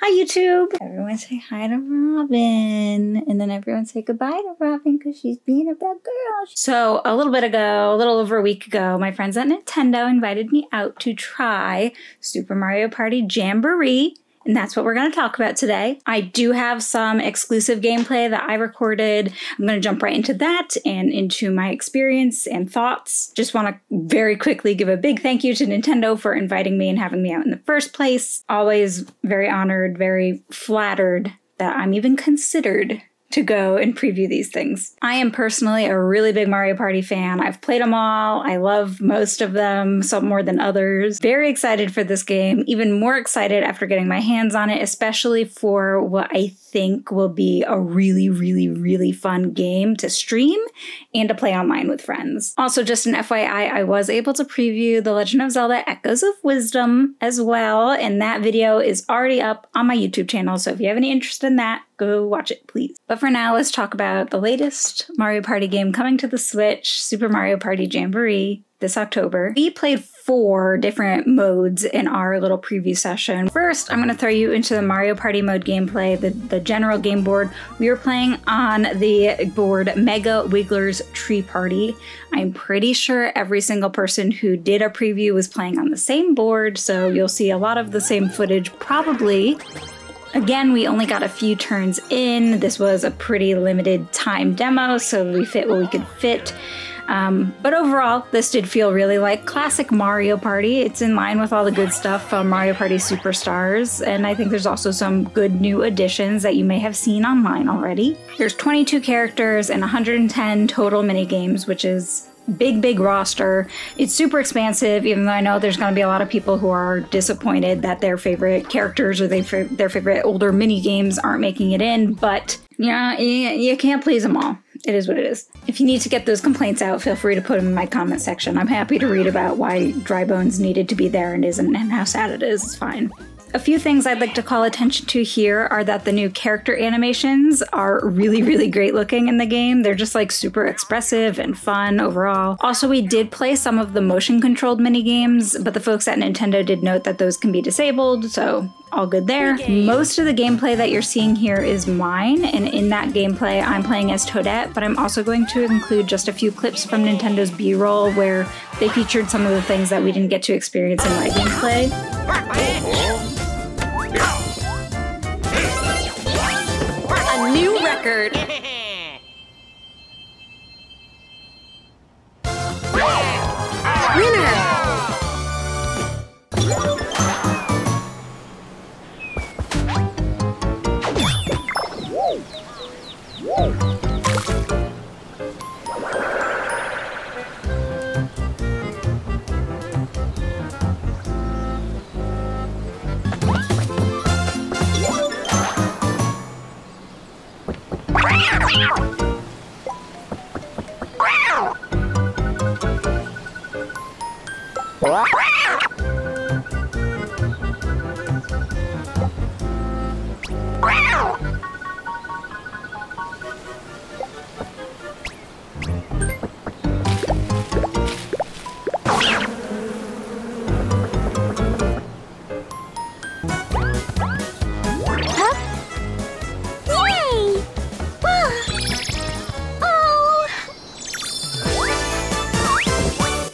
Hi, YouTube. Everyone say hi to Robin. And then everyone say goodbye to Robin because she's being a bad girl. So a little bit ago, a little over a week ago, my friends at Nintendo invited me out to try Super Mario Party Jamboree. And that's what we're going to talk about today. I do have some exclusive gameplay that I recorded. I'm going to jump right into that and into my experience and thoughts. Just want to very quickly give a big thank you to Nintendo for inviting me and having me out in the first place. Always very honored, very flattered that I'm even considered to go and preview these things. I am personally a really big Mario Party fan. I've played them all. I love most of them, some more than others. Very excited for this game, even more excited after getting my hands on it, especially for what I think will be a really fun game to stream and to play online with friends. Also, just an FYI, I was able to preview The Legend of Zelda Echoes of Wisdom as well, and that video is already up on my YouTube channel, so if you have any interest in that, go watch it, please. But for now, let's talk about the latest Mario Party game coming to the Switch, Super Mario Party Jamboree, this October. We played 4 different modes in our little preview session. First, I'm going to throw you into the Mario Party mode gameplay, the general game board. We were playing on the board Mega Wiggler's Tree Party. I'm pretty sure every single person who did a preview was playing on the same board, so you'll see a lot of the same footage probably. Again, we only got a few turns in. This was a pretty limited time demo, so we fit what we could fit. But overall, this did feel really like classic Mario Party. It's in line with all the good stuff from Mario Party Superstars, and I think there's also some good new additions that you may have seen online already. There's 22 characters and 110 total minigames, which is big roster. It's super expansive, even though I know there's going to be a lot of people who are disappointed that their favorite characters or their favorite older mini games aren't making it in, but yeah, you can't please them all. It is what it is. If you need to get those complaints out, feel free to put them in my comment section. I'm happy to read about why Dry Bones needed to be there and isn't, and how sad it is. It's fine. A few things I'd like to call attention to here are that the new character animations are really great looking in the game. They're just like super expressive and fun overall. Also, we did play some of the motion controlled mini games, but the folks at Nintendo did note that those can be disabled, so all good there. Most of the gameplay that you're seeing here is mine, and in that gameplay I'm playing as Toadette, but I'm also going to include just a few clips from Nintendo's B-roll where they featured some of the things that we didn't get to experience in my gameplay. A new record! Winner!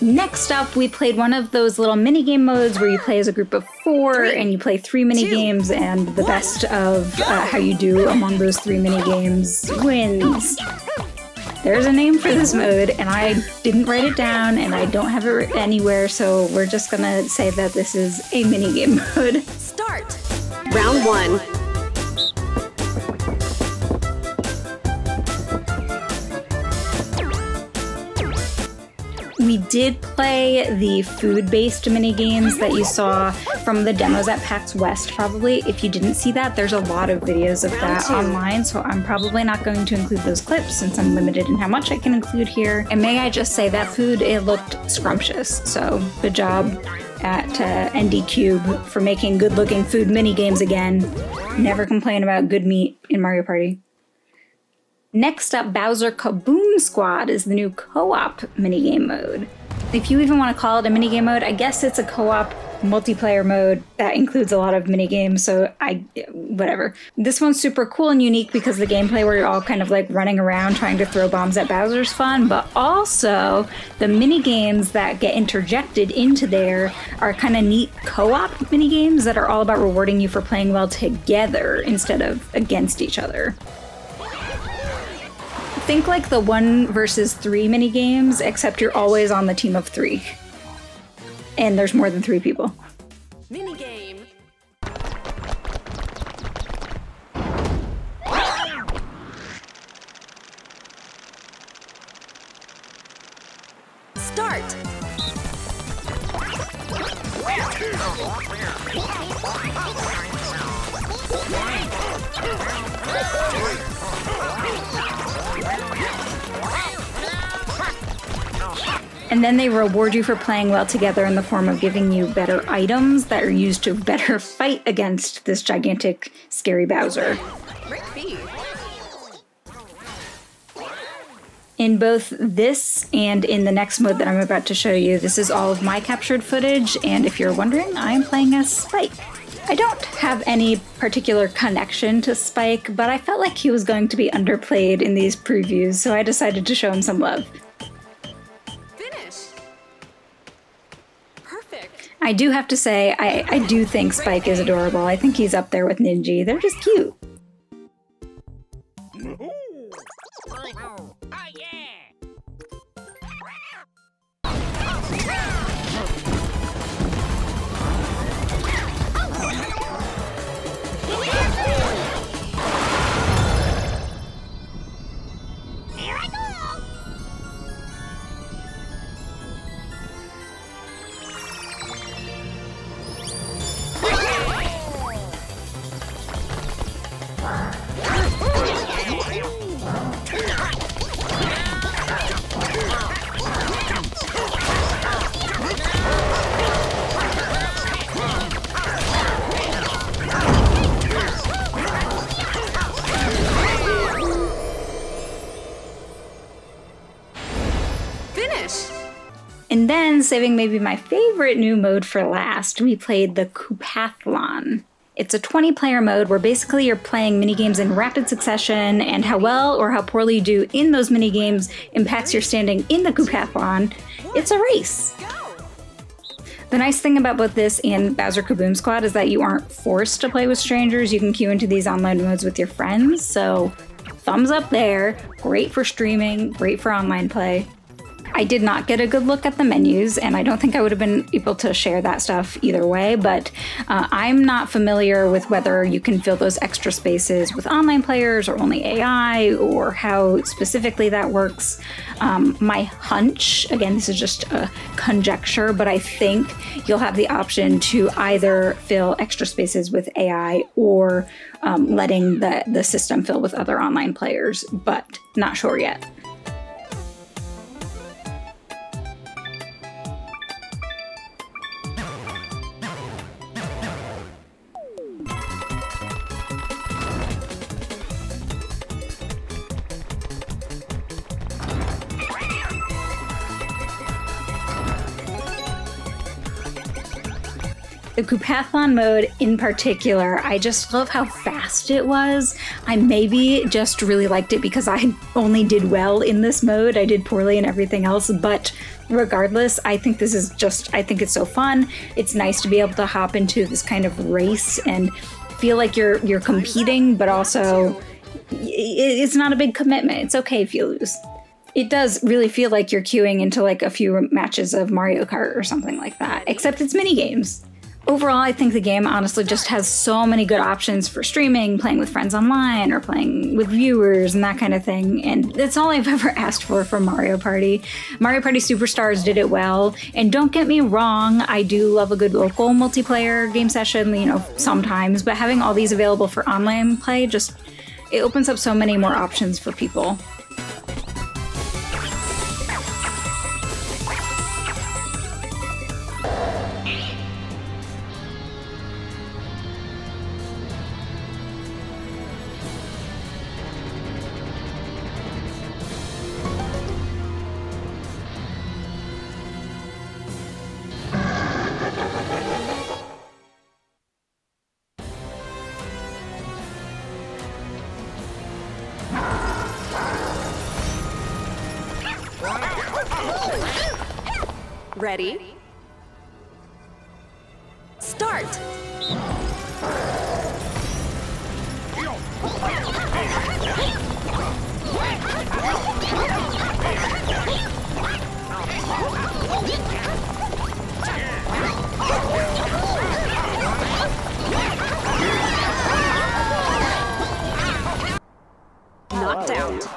Next up, we played one of those little minigame modes where you play as a group of 4 and you play 3 minigames, and the best of how you do among those 3 minigames wins. There's a name for this mode, and I didn't write it down, and I don't have it anywhere, so we're just gonna say that this is a minigame mode. Start! Round 1. We did play the food-based minigames that you saw from the demos at PAX West, probably. If you didn't see that, there's a lot of videos of that online, so I'm probably not going to include those clips since I'm limited in how much I can include here. And may I just say, that food, it looked scrumptious, so good job at ND Cube for making good-looking food minigames again. Never complain about good meat in Mario Party. Next up, Bowser Kaboom Squad is the new co-op minigame mode. If you even want to call it a minigame mode, I guess it's a co-op multiplayer mode that includes a lot of mini games, so whatever. This one's super cool and unique because the gameplay where you're all kind of like running around trying to throw bombs at Bowser's fun, but also the mini games that get interjected into there are kind of neat co-op mini games that are all about rewarding you for playing well together instead of against each other. Think like the 1 versus 3 mini games, except you're always on the team of 3. And there's more than 3 people. Mini game. Start. And then they reward you for playing well together in the form of giving you better items that are used to better fight against this gigantic, scary Bowser. In both this and in the next mode that I'm about to show you, this is all of my captured footage, and if you're wondering, I'm playing as Spike. I don't have any particular connection to Spike, but I felt like he was going to be underplayed in these previews, so I decided to show him some love. I do have to say, I do think Spike is adorable. I think he's up there with Ninja. They're just cute. And then, saving maybe my favorite new mode for last, we played the Coupathlon. It's a 20-player mode where basically you're playing minigames in rapid succession, and how well or how poorly you do in those minigames impacts your standing in the Coupathlon. It's a race. The nice thing about both this and Bowser Kaboom Squad is that you aren't forced to play with strangers. You can queue into these online modes with your friends, so thumbs up there. Great for streaming, great for online play. I did not get a good look at the menus, and I don't think I would have been able to share that stuff either way, but I'm not familiar with whether you can fill those extra spaces with online players or only AI, or how specifically that works. My hunch, again, this is just a conjecture, but I think you'll have the option to either fill extra spaces with AI or letting the system fill with other online players, but not sure yet. The Coupathlon mode in particular, I just love how fast it was. I maybe just really liked it because I only did well in this mode. I did poorly in everything else, but regardless, I think this is just, I think it's so fun. It's nice to be able to hop into this kind of race and feel like you're competing, but also it's not a big commitment. It's okay if you lose. It does really feel like you're queuing into like a few matches of Mario Kart or something like that, except it's mini games. Overall, I think the game honestly just has so many good options for streaming, playing with friends online, or playing with viewers and that kind of thing, and that's all I've ever asked for Mario Party. Mario Party Superstars did it well, and don't get me wrong, I do love a good local multiplayer game session, you know, sometimes, but having all these available for online play just, it opens up so many more options for people. Ready? Start! Knocked out.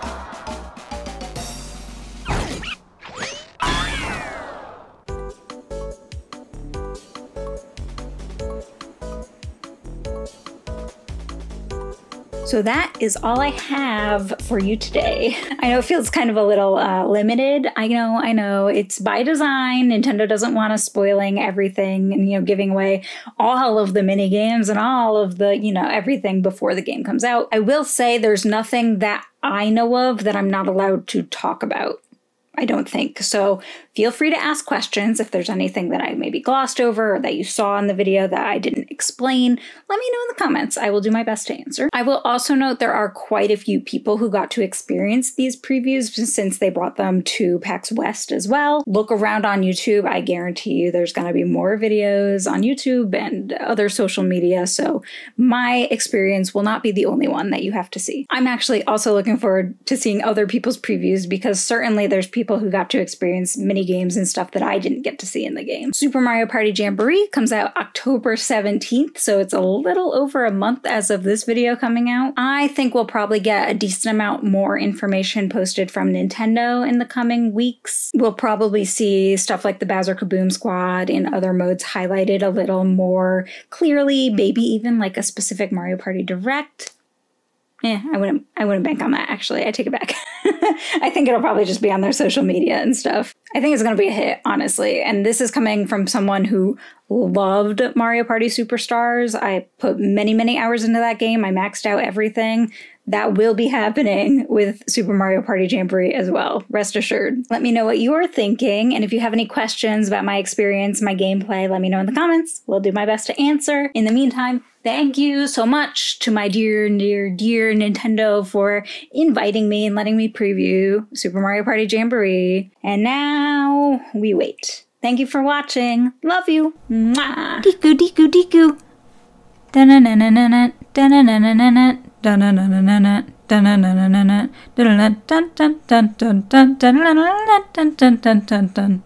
So that is all I have for you today. I know it feels kind of a little limited. I know. It's by design. Nintendo doesn't want us spoiling everything and, giving away all of the mini games and all of the, everything before the game comes out. I will say there's nothing that I know of that I'm not allowed to talk about. I don't think. So feel free to ask questions if there's anything that I maybe glossed over or that you saw in the video that I didn't explain. Let me know in the comments. I will do my best to answer. I will also note there are quite a few people who got to experience these previews since they brought them to PAX West as well. Look around on YouTube. I guarantee you there's going to be more videos on YouTube and other social media. So my experience will not be the only one that you have to see. I'm actually also looking forward to seeing other people's previews because certainly there's people who got to experience mini games and stuff that I didn't get to see in the game. Super Mario Party Jamboree comes out October 17th, so it's a little over a month as of this video coming out. I think we'll probably get a decent amount more information posted from Nintendo in the coming weeks. We'll probably see stuff like the Bowser Kaboom Squad and other modes highlighted a little more clearly, maybe even like a specific Mario Party Direct. I wouldn't bank on that, actually. I take it back. I think it'll probably just be on their social media and stuff. I think it's going to be a hit, honestly. And this is coming from someone who loved Mario Party Superstars. I put many, many hours into that game. I maxed out everything. That will be happening with Super Mario Party Jamboree as well, rest assured. Let me know what you're thinking, and if you have any questions about my experience, my gameplay, let me know in the comments. We'll do my best to answer. In the meantime, thank you so much to my dear, dear, dear Nintendo for inviting me and letting me preview Super Mario Party Jamboree. And now we wait. Thank you for watching. Love you. Mwah. Deku, deku, deku. Da-na-na-na-na-na. Da-na-na-na-na-na. Da-na-na-na-na-na. Da-na-na-na-na-na. Da-na-na-dun-dun-dun-dun-dun. Da-na-na-na-dun-dun-dun-dun-dun.